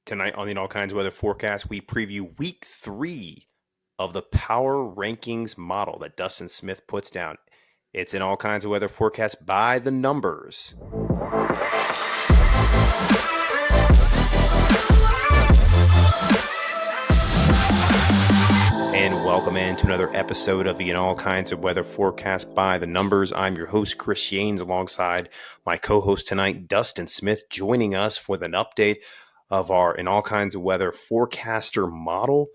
Tonight on the All Kinds of Weather Forecast, we preview week 3 of the power rankings model that Dustin Smith puts down. It's an All Kinds of Weather Forecast by the numbers. And welcome into another episode of the All Kinds of Weather Forecast by the numbers. I'm your host, Chris Yanes, alongside my co-host tonight, Dustin Smith, joining us with an update of our In All Kinds of Weather forecaster model.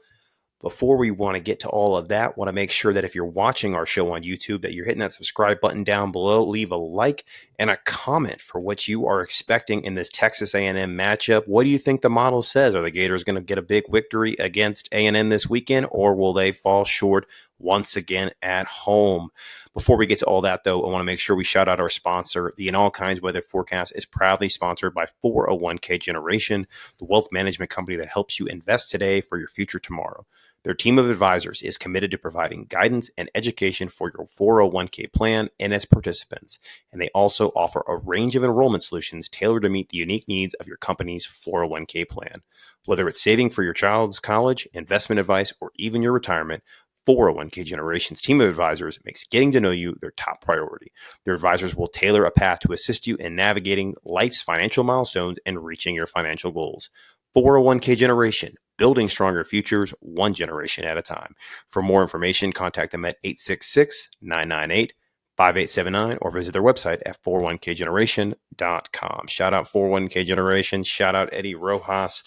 Before we want to get to all of that, want to make sure that if you're watching our show on YouTube, that you're hitting that subscribe button down below, leave a like and a comment for what you are expecting in this Texas A&M matchup. What do you think the model says? Are the Gators going to get a big victory against A&M this weekend, or will they fall short once again at home? Before we get to all that, though, I want to make sure we shout out our sponsor. The In All Kinds Weather Forecast is proudly sponsored by 401k Generation, the wealth management company that helps you invest today for your future tomorrow. Their team of advisors is committed to providing guidance and education for your 401k plan and its participants. And they also offer a range of enrollment solutions tailored to meet the unique needs of your company's 401k plan. Whether it's saving for your child's college, investment advice, or even your retirement, 401k Generation's team of advisors makes getting to know you their top priority. Their advisors will tailor a path to assist you in navigating life's financial milestones and reaching your financial goals. 401k Generation, building stronger futures one generation at a time. For more information, contact them at 866-998-5879 or visit their website at 401kgeneration.com. Shout out 401k Generation. Shout out Eddie Rojas.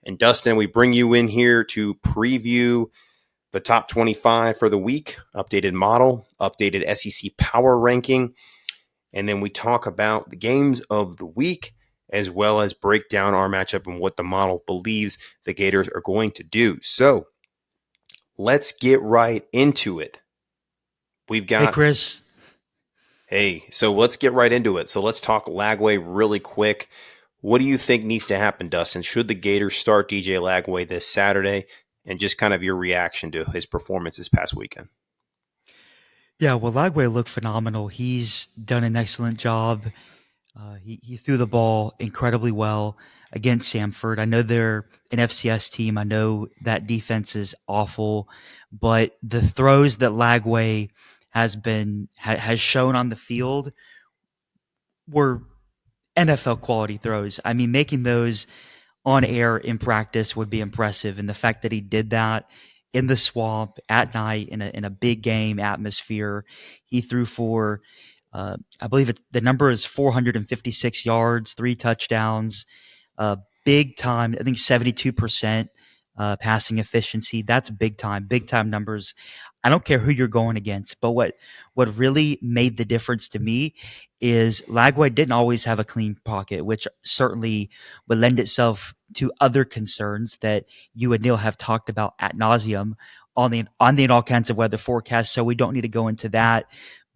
And Dustin, we bring you in here to preview the top 25 for the week, updated model, updated SEC power ranking, and then we talk about the games of the week, as well as break down our matchup and what the model believes the Gators are going to do. So let's get right into it. We've got... Hey, Chris. Hey, so let's get right into it. So let's talk Lagway really quick. What do you think needs to happen, Dustin? Should the Gators start DJ Lagway this Saturday? And just kind of your reaction to his performance this past weekend. Yeah, well, Lagway looked phenomenal. He's done an excellent job. He threw the ball incredibly well against Samford. I know they're an FCS team. I know that defense is awful, but the throws that Lagway has shown on the field were NFL quality throws. I mean, making those on air in practice would be impressive. And the fact that he did that in the swamp at night in a big game atmosphere, he threw for, I believe the number is 456 yards, 3 touchdowns, big time. I think 72% passing efficiency. That's big time numbers. I don't care who you're going against, but what really made the difference to me is Lagway didn't always have a clean pocket, which certainly would lend itself to other concerns that you and Neil have talked about ad nauseum on the All Kinds of Weather forecast. So we don't need to go into that.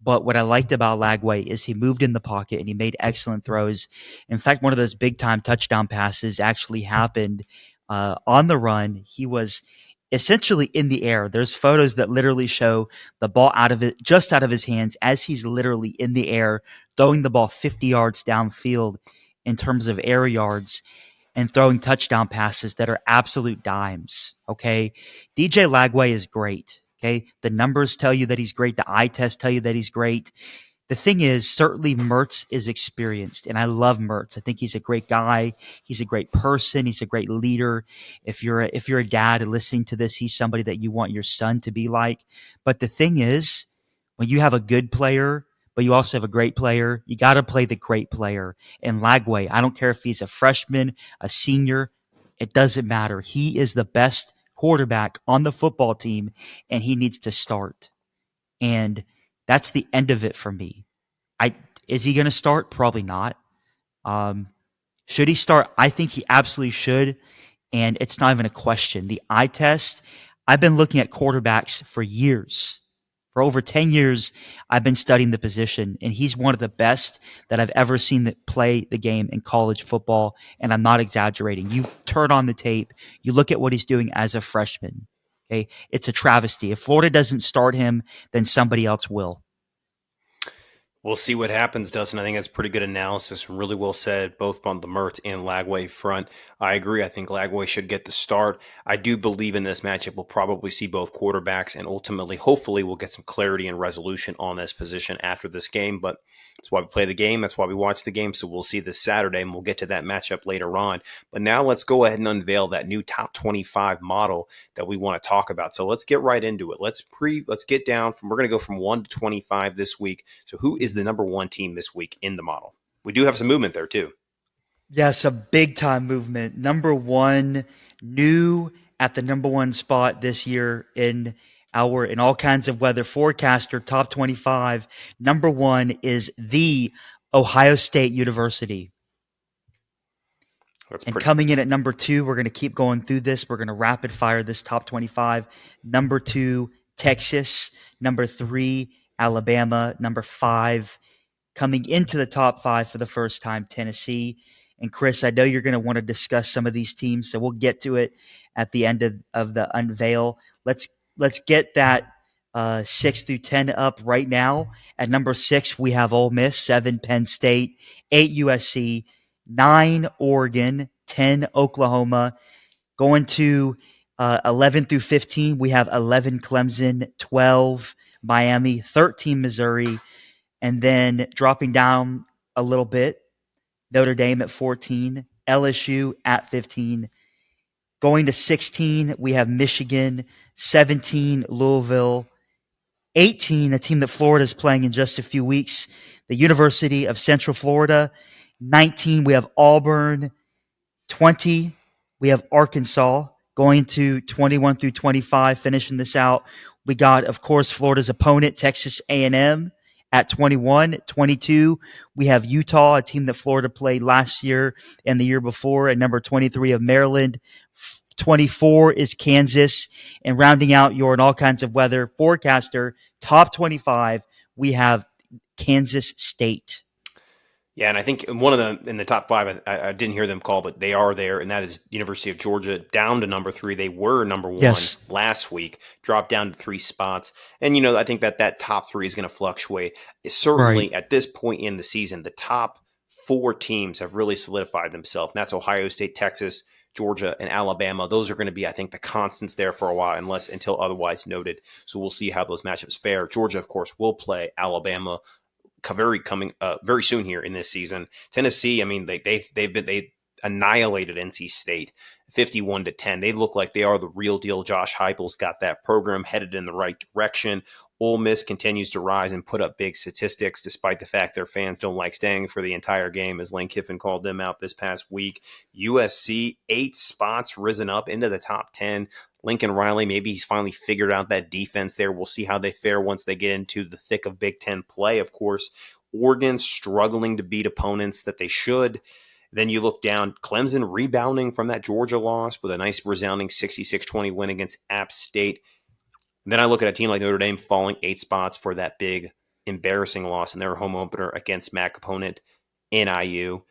But what I liked about Lagway is he moved in the pocket and he made excellent throws. In fact, one of those big time touchdown passes actually happened on the run. He was essentially in the air. There's photos that literally show the ball just out of his hands as he's literally in the air, throwing the ball 50 yards downfield in terms of air yards and throwing touchdown passes that are absolute dimes. Okay. DJ Lagway is great. Okay. The numbers tell you that he's great. The eye tests tell you that he's great. The thing is, certainly Mertz is experienced, and I love Mertz. I think he's a great guy. He's a great person. He's a great leader. If you're a dad and listening to this, he's somebody that you want your son to be like. But the thing is, when you have a good player, but you also have a great player, you got to play the great player. And Lagway, I don't care if he's a freshman, a senior, it doesn't matter. He is the best quarterback on the football team, and he needs to start. And that's the end of it for me. Is he going to start? Probably not. Should he start? I think he absolutely should, and it's not even a question. The eye test, I've been looking at quarterbacks for years. For over 10 years, I've been studying the position, and he's one of the best that I've ever seen that play the game in college football, and I'm not exaggerating. You turn on the tape, you look at what he's doing as a freshman. Okay, it's a travesty. If Florida doesn't start him, then somebody else will. We'll see what happens, Dustin. I think that's pretty good analysis. Really well said, both on the Mertz and Lagway front. I agree. I think Lagway should get the start. I do believe in this matchup. We'll probably see both quarterbacks, and ultimately, hopefully, we'll get some clarity and resolution on this position after this game. But that's why we play the game. That's why we watch the game. So we'll see this Saturday, and we'll get to that matchup later on. But now let's go ahead and unveil that new top 25 model that we want to talk about. So let's get right into it. Let's get down from, we're going to go from 1 to 25 this week. So who is the number one team this week in the model? We do have some movement there too. Yes, a big time movement. Number one, new at the number one spot this year in all kinds of weather forecaster top 25. Number one is the Ohio State University. Coming in at number two, we're going to keep going through this. We're going to rapid fire this top 25. Number two, Texas. Number three, Alabama. Number five, coming into the top five for the first time, Tennessee. And Chris, I know you're going to want to discuss some of these teams, so we'll get to it at the end of the unveil. Let's get that 6 through 10 up right now. At number 6, we have Ole Miss, 7 Penn State, 8 USC, 9 Oregon, 10 Oklahoma. Going to 11 through 15, we have 11 Clemson, 12 Miami, 13 Missouri, and then dropping down a little bit, Notre Dame at 14, LSU at 15. Going to 16, we have Michigan, 17, Louisville, 18, a team that Florida is playing in just a few weeks, the University of Central Florida. 19, we have Auburn. 20, we have Arkansas. Going to 21 through 25, finishing this out, we got, of course, Florida's opponent, Texas A&M. At 21, 22, we have Utah, a team that Florida played last year and the year before. At number 23 of Maryland. 24 is Kansas. And rounding out your in all kinds of weather forecaster, top 25, we have Kansas State. Yeah, and I think one of them in the top five, I didn't hear them call, but they are there, and that is University of Georgia, down to number 3. They were number 1 last week, dropped down to 3 spots. And, I think that top 3 is going to fluctuate. Certainly, at this point in the season, the top 4 teams have really solidified themselves, and that's Ohio State, Texas, Georgia, and Alabama. Those are going to be, I think, the constants there for a while, until otherwise noted. So we'll see how those matchups fare. Georgia, of course, will play Alabama very soon here in this season. Tennessee, I mean, they annihilated NC State 51-10. They look like they are the real deal. Josh Heupel's got that program headed in the right direction. Ole Miss continues to rise and put up big statistics, despite the fact their fans don't like staying for the entire game, as Lane Kiffin called them out this past week. USC, 8 spots risen up into the top 10. Lincoln Riley, maybe he's finally figured out that defense there. We'll see how they fare once they get into the thick of Big Ten play, of course. Oregon struggling to beat opponents that they should. Then you look down, Clemson rebounding from that Georgia loss with a nice resounding 66-20 win against App State. And then I look at a team like Notre Dame falling 8 spots for that big, embarrassing loss in their home opener against MAC opponent NIU.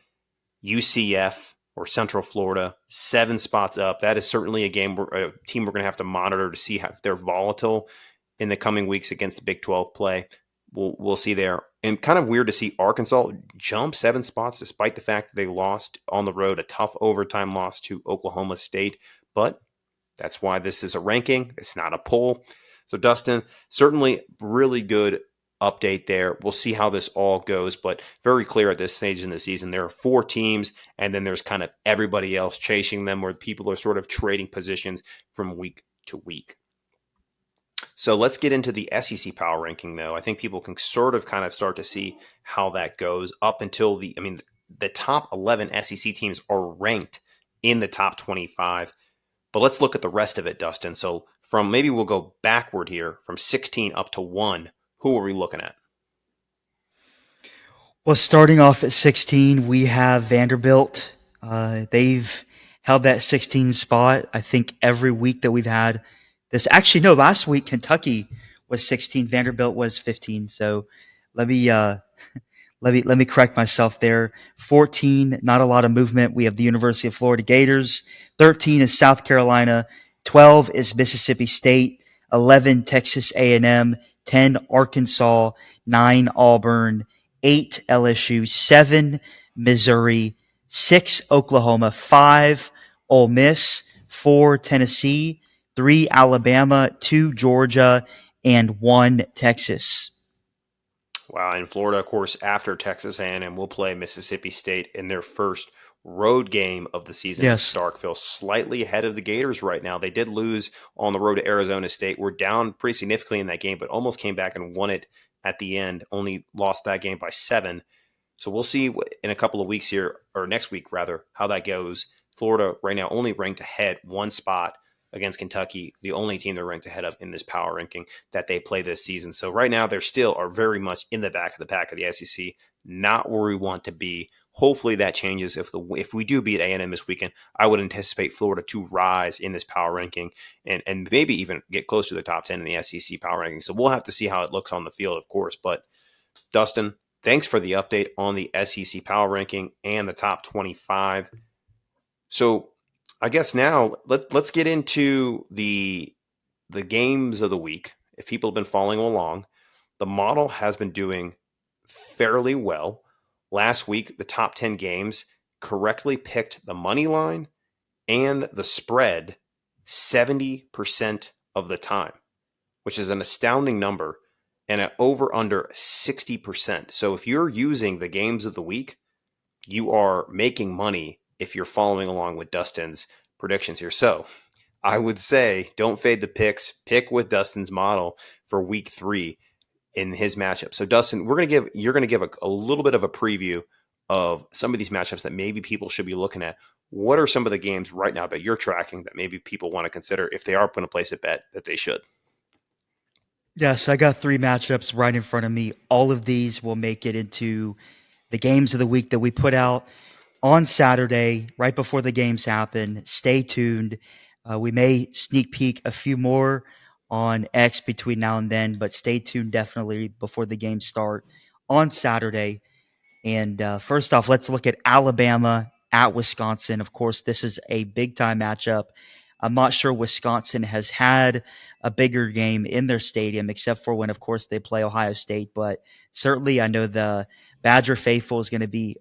UCF, or Central Florida, 7 spots up. That is certainly a team we're going to have to monitor to see if they're volatile in the coming weeks against the Big 12 play. We'll see there. And kind of weird to see Arkansas jump 7 spots despite the fact that they lost on the road, a tough overtime loss to Oklahoma State. But that's why this is a ranking. It's not a poll. So, Dustin, certainly really good update there. We'll see how this all goes, but very clear at this stage in the season. There are 4 teams, and then there's kind of everybody else chasing them, where people are sort of trading positions from week to week. So let's get into the SEC power ranking, though. I think people can sort of kind of start to see how that goes up until the top 11 SEC teams are ranked in the top 25. But let's look at the rest of it, Dustin. So maybe we'll go backward here from 16 up to 1. Who are we looking at? Well, starting off at 16, we have Vanderbilt. They've held that 16 spot, I think, every week that we've had this. Actually, no, last week Kentucky was 16, Vanderbilt was 15. So let me correct myself there. 14, not a lot of movement. We have the University of Florida Gators. 13 is South Carolina. 12 is Mississippi State. 11, Texas A&M. 10, Arkansas. 9, Auburn. 8 LSU, 7 Missouri, 6 Oklahoma, 5 Ole Miss, 4 Tennessee, 3 Alabama, 2 Georgia, and 1 Texas. Wow, in Florida, of course, after Texas A&M will play Mississippi State in their first road game of the season in Yes. Starkville, slightly ahead of the Gators right now. They did lose on the road to Arizona State. We're down pretty significantly in that game, but almost came back and won it at the end. Only lost that game by 7. So we'll see in a couple of weeks here, or next week rather, how that goes. Florida right now only ranked ahead one spot against Kentucky, the only team they're ranked ahead of in this power ranking that they play this season. So right now they still are very much in the back of the pack of the SEC, not where we want to be. Hopefully that changes if we do beat A&M this weekend. I would anticipate Florida to rise in this power ranking and maybe even get close to the top 10 in the SEC power ranking. So we'll have to see how it looks on the field, of course. But Dustin, thanks for the update on the SEC power ranking and the top 25. So I guess now let's get into the games of the week. If people have been following along, the model has been doing fairly well. Last week, the top 10 games correctly picked the money line and the spread 70% of the time, which is an astounding number, and at over under 60%. So if you're using the games of the week, you are making money if you're following along with Dustin's predictions here. So I would say don't fade the picks. Pick with Dustin's model for week 3 in his matchup. So Dustin, you're going to give a little bit of a preview of some of these matchups that maybe people should be looking at. What are some of the games right now that you're tracking that maybe people want to consider if they are going to place a bet that they should? Yes, I got 3 matchups right in front of me. All of these will make it into the games of the week that we put out on Saturday, right before the games happen. Stay tuned. We may sneak peek a few more on X between now and then, but stay tuned definitely before the games start on Saturday. And first off, let's look at Alabama at Wisconsin. Of course, this is a big time matchup. I'm not sure Wisconsin has had a bigger game in their stadium, except for when, of course, they play Ohio State. But certainly, I know the Badger faithful is going to be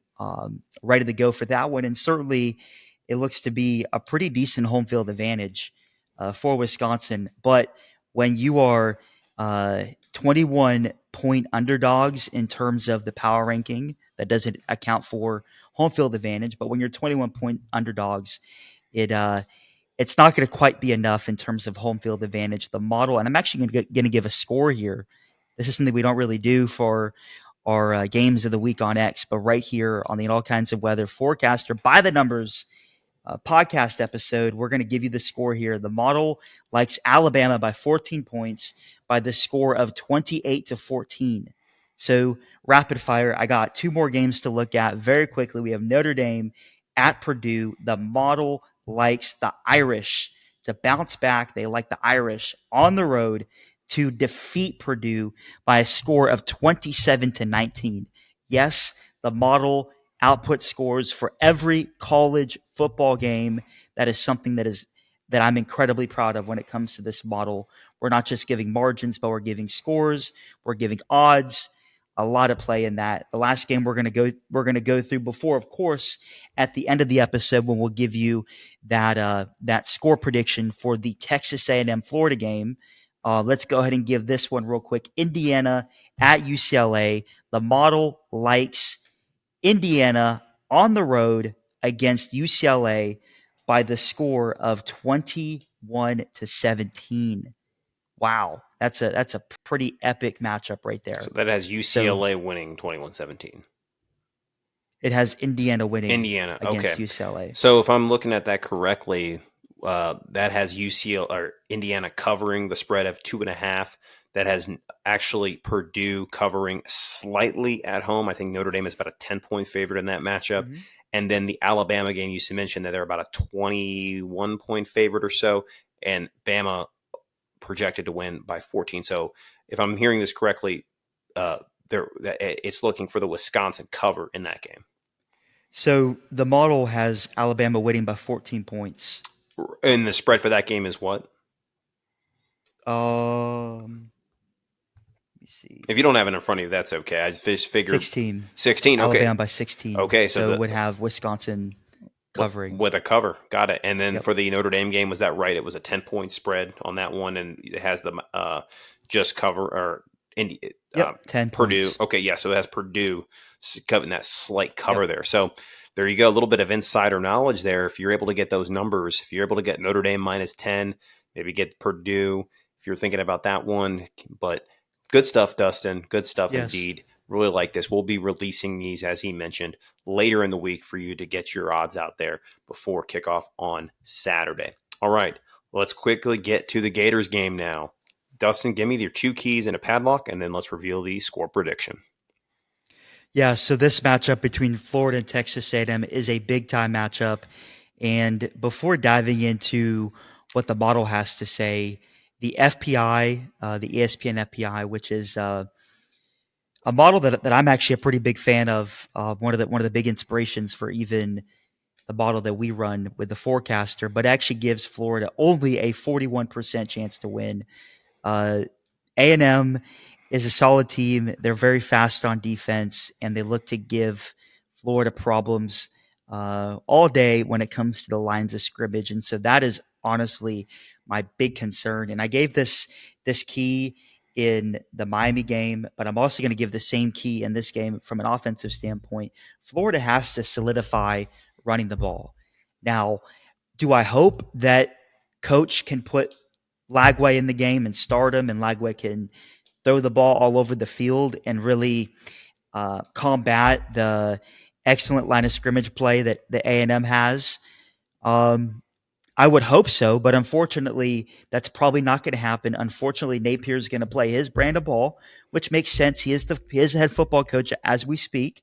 ready to go for that one. And certainly, it looks to be a pretty decent home field advantage for Wisconsin. But when you are 21-point underdogs in terms of the power ranking, that doesn't account for home field advantage. But when you're 21-point underdogs, it's not going to quite be enough in terms of home field advantage. The model, and I'm actually going to give a score here. This is something we don't really do for our games of the week on X, but right here on the All Kinds of Weather Forecaster by the Numbers podcast episode, we're going to give you the score here. The model likes Alabama by 14 points by the score of 28-14. So rapid fire, I got 2 more games to look at very quickly. We have Notre Dame at Purdue. The model likes the Irish to bounce back. They like the Irish on the road to defeat Purdue by a score of 27-19. Yes, the model output scores for every college football game. That is something that I'm incredibly proud of when it comes to this model. We're not just giving margins, but we're giving scores, we're giving odds, a lot of play in that. The last game we're going to go through before, of course, at the end of the episode when we'll give you that score prediction for the Texas A&M Florida game. Let's go ahead and give this one real quick. Indiana at UCLA. The model likes Indiana on the road against UCLA by the score of 21-17. Wow, that's a pretty epic matchup right So there. that has So UCLA winning 21-17. it has Indiana winning Indiana. against Okay. UCLA. So if I'm looking at that correctly, that has UCLA or Indiana covering the spread of 2.5. That has actually Purdue covering slightly at home. I think Notre Dame is about a 10-point favorite in that matchup. Mm-hmm. And then the Alabama game, you mentioned that they're about a 21-point favorite or so. And Bama projected to win by 14. So if I'm hearing this correctly, it's looking for the Wisconsin cover in that game. So the model has Alabama winning by 14 points. And the spread for that game is what? Let me me see. If you don't have it in front of you, that's okay. I just figured 16. 16. Okay. Alabama by 16. Okay. So would have Wisconsin covering. with a cover. Got it. And then Yep. for the Notre Dame game, was that right? It was a 10-point spread on that one, and it has the just cover or Yep. 10 Purdue. points. Okay, yeah. So it has Purdue covering that slight cover Yep. there. So there you go. A little bit of insider knowledge there. If you're able to get those numbers, if you're able to get Notre Dame minus 10, maybe get Purdue if you're thinking about that one. But good stuff, Dustin. Good stuff Yes. indeed. Really like this. We'll be releasing these, as he mentioned, later in the week for you to get your odds out there before kickoff on Saturday. All right, let's quickly get to the Gators game now. Dustin, give me your 2 keys and a padlock, and then let's reveal the score prediction. Yeah, so this matchup between Florida and Texas A&M is a big-time matchup. And before diving into what the model has to say, the FPI, the ESPN FPI, which is a model that I'm actually a pretty big fan of, one of the big inspirations for even the model that we run with the forecaster, but actually gives Florida only a 41% chance to win. A&M is a solid team. They're very fast on defense, and they look to give Florida problems all day when it comes to the lines of scrimmage. And so that is honestly my big concern. And I gave this key in the Miami game, but I'm also going to give the same key in this game from an offensive standpoint. Florida has to solidify running the ball. Now, do I hope that coach can put Lagway in the game and start him, and Lagway can throw the ball all over the field and really combat the excellent line of scrimmage play that the A&M has? I would hope so, but unfortunately, that's probably not going to happen. Unfortunately, Napier's going to play his brand of ball, which makes sense. He is the head football coach as we speak.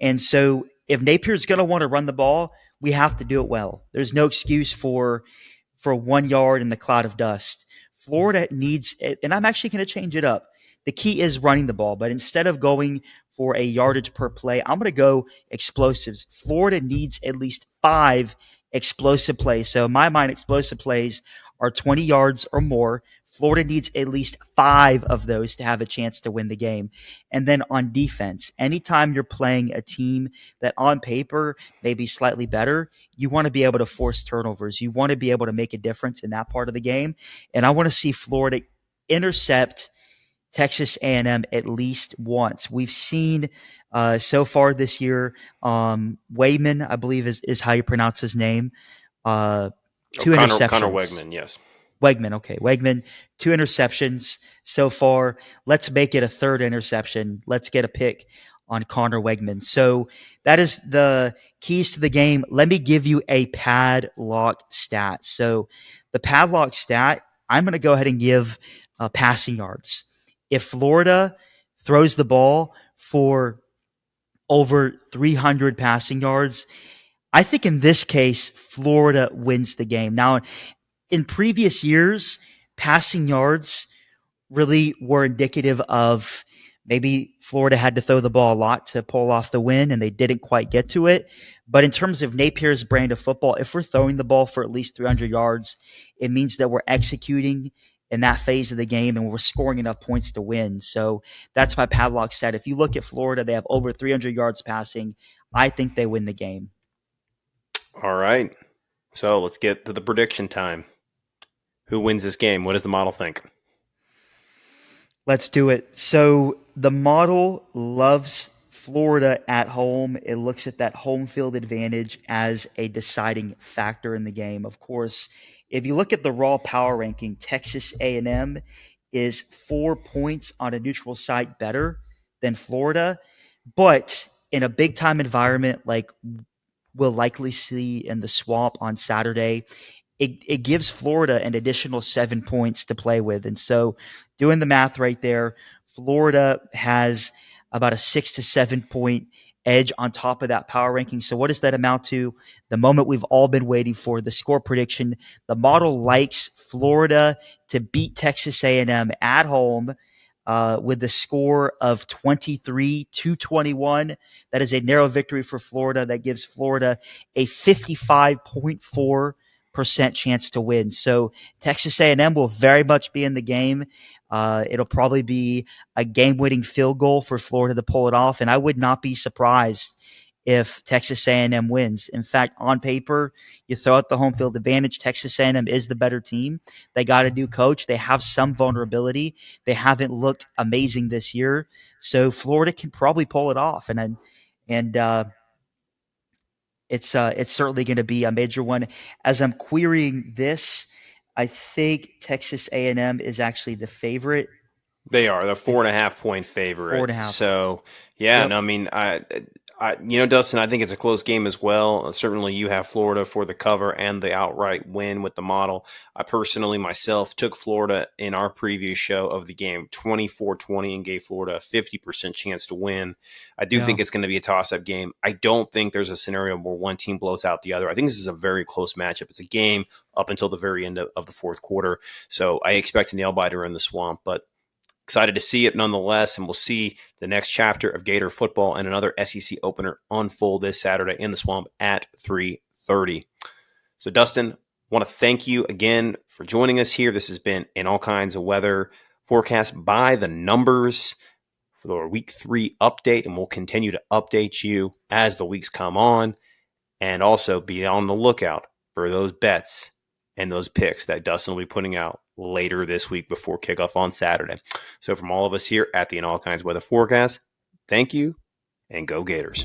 And so if Napier's going to want to run the ball, we have to do it well. There's no excuse for 1 yard in the cloud of dust. Florida needs, and I'm actually going to change it up. The key is running the ball, but instead of going for a yardage per play, I'm going to go explosives. Florida needs at least 5 explosive plays. So in my mind, explosive plays are 20 yards or more. Florida needs at least 5 of those to have a chance to win the game. And then on defense, anytime you're playing a team that on paper may be slightly better, you want to be able to force turnovers. You want to be able to make a difference in that part of the game. And I want to see Florida intercept Texas A&M at least once. We've seen so far this year, Wayman, I believe is how you pronounce his name, 2 interceptions. Connor Wegman, yes. Wegman, okay. Wegman, 2 interceptions so far. Let's make it a 3rd interception. Let's get a pick on Connor Wegman. So that is the keys to the game. Let me give you a padlock stat. So the padlock stat, I'm going to go ahead and give passing yards. If Florida throws the ball for over 300 passing yards, I think in this case, Florida wins the game. Now, in previous years, passing yards really were indicative of maybe Florida had to throw the ball a lot to pull off the win, and they didn't quite get to it. But in terms of Napier's brand of football, if we're throwing the ball for at least 300 yards, it means that we're executing in that phase of the game and we're scoring enough points to win. So that's my padlock stat. If you look at Florida, they have over 300 yards passing. I think they win the game. All right. So let's get to the prediction time. Who wins this game? What does the model think? Let's do it. So the model loves Florida at home. It looks at that home field advantage as a deciding factor in the game. Of course, if you look at the raw power ranking, Texas A&M is 4 points on a neutral site better than Florida. But in a big-time environment like we'll likely see in the Swamp on Saturday, it gives Florida an additional 7 points to play with. And so doing the math right there, Florida has about a 6 to 7 point edge on top of that power ranking. So what does that amount to? The moment we've all been waiting for, the score prediction. The model likes Florida to beat Texas A&M at home with the score of 23-21. That is a narrow victory for Florida. That gives Florida a 55.4% chance to win. So Texas A&M will very much be in the game. It'll probably be a game-winning field goal for Florida to pull it off, and I would not be surprised if Texas A&M wins. In fact, on paper, you throw out the home field advantage. Texas A&M is the better team. They got a new coach. They have some vulnerability. They haven't looked amazing this year, so Florida can probably pull it off. And it's certainly going to be a major one. As I'm querying this, I think Texas A&M is actually the favorite. They are the 4.5 point favorite. 4.5. So yeah, Yep. no, I mean, Dustin, I think it's a close game as well. Certainly, you have Florida for the cover and the outright win with the model. I personally myself took Florida in our previous show of the game 24-20 and gave Florida a 50% chance to win. I do think it's going to be a toss-up game. I don't think there's a scenario where one team blows out the other. I think this is a very close matchup. It's a game up until the very end of the fourth quarter. So I expect a nail-biter in the swamp, but excited to see it nonetheless, and we'll see the next chapter of Gator football and another SEC opener unfold this Saturday in the Swamp at 3:30. So, Dustin, want to thank you again for joining us here. This has been In All Kinds of Weather forecast by the numbers for the Week 3 update, and we'll continue to update you as the weeks come on, and also be on the lookout for those bets and those picks that Dustin will be putting out later this week before kickoff on Saturday. So from all of us here at the In All Kinds Weather Forecast, thank you and go Gators.